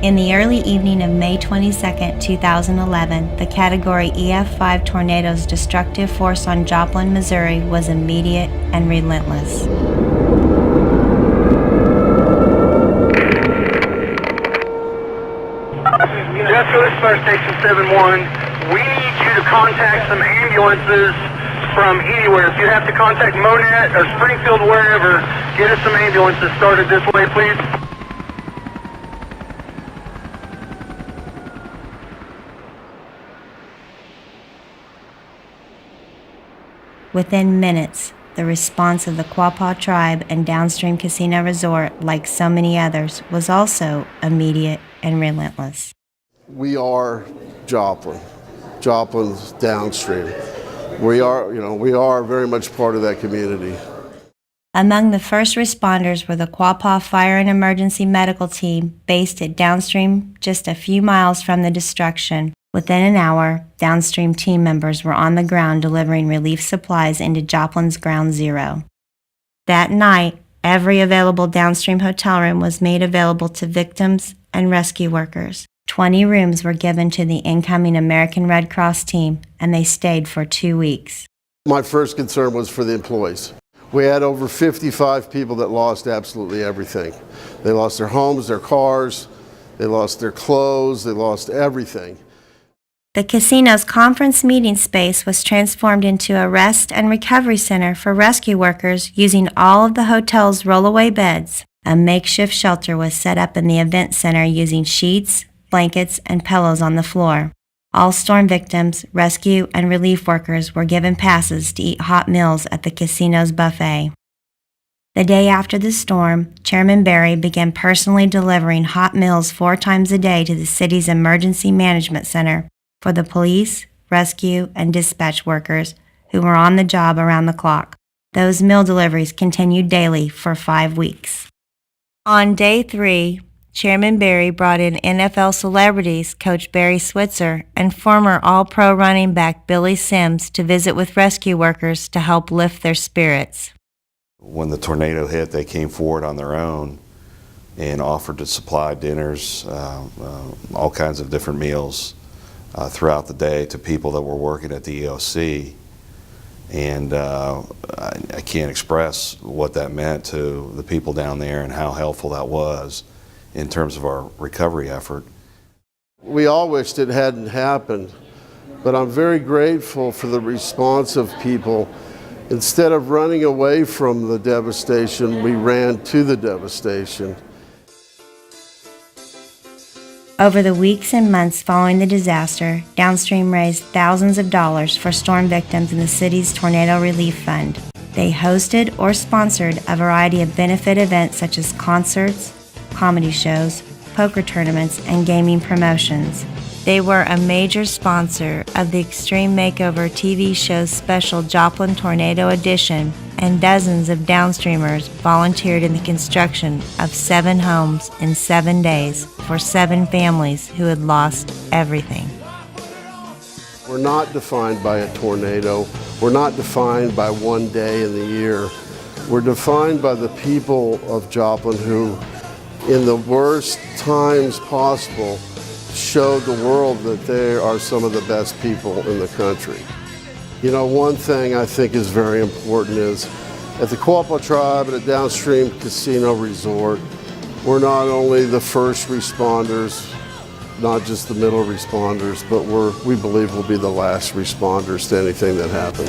In the early evening of May 22, 2011, the Category EF5 tornado's destructive force on Joplin, Missouri was immediate and relentless. Just go to Fire Station 7-1. We need you to contact some ambulances from anywhere. If you have to contact Monett or Springfield, wherever, get us some ambulances started this way, please. Within minutes, the response of the Quapaw Tribe and Downstream Casino Resort, like so many others, was also immediate and relentless. We are Joplin. Joplin's downstream. We are very much part of that community. Among the first responders were the Quapaw Fire and Emergency Medical Team, based at Downstream, just a few miles from the destruction. Within an hour, Downstream team members were on the ground delivering relief supplies into Joplin's Ground Zero. That night, every available Downstream hotel room was made available to victims and rescue workers. 20 rooms were given to the incoming American Red Cross team, and they stayed for 2 weeks. My first concern was for the employees. We had over 55 people that lost absolutely everything. They lost their homes, their cars, they lost their clothes, they lost everything. The casino's conference meeting space was transformed into a rest and recovery center for rescue workers using all of the hotel's rollaway beds. A makeshift shelter was set up in the event center using sheets, blankets, and pillows on the floor. All storm victims, rescue, and relief workers were given passes to eat hot meals at the casino's buffet. The day after the storm, Chairman Berry began personally delivering hot meals 4 times a day to the city's emergency management center for the police, rescue, and dispatch workers who were on the job around the clock. Those meal deliveries continued daily for 5 weeks. On day 3, Chairman Berry brought in NFL celebrities Coach Barry Switzer and former All-Pro running back Billy Sims to visit with rescue workers to help lift their spirits. When the tornado hit, they came forward on their own and offered to supply dinners, all kinds of different meals throughout the day to people that were working at the EOC. And I can't express what that meant to the people down there and how helpful that was in terms of our recovery effort. We all wished it hadn't happened, but I'm very grateful for the response of people. Instead of running away from the devastation, we ran to the devastation. Over the weeks and months following the disaster, Downstream raised thousands of dollars for storm victims in the city's Tornado Relief Fund. They hosted or sponsored a variety of benefit events such as concerts, comedy shows, poker tournaments, and gaming promotions. They were a major sponsor of the Extreme Makeover TV show's special Joplin Tornado Edition, and dozens of Downstreamers volunteered in the construction of 7 homes in 7 days for 7 families who had lost everything. We're not defined by a tornado. We're not defined by one day in the year. We're defined by the people of Joplin who, in the worst times possible, showed the world that they are some of the best people in the country. You know, one thing I think is very important is at the Quapaw Tribe and at Downstream Casino Resort, we're not only the first responders, not just the middle responders, but we believe we'll be the last responders to anything that happens.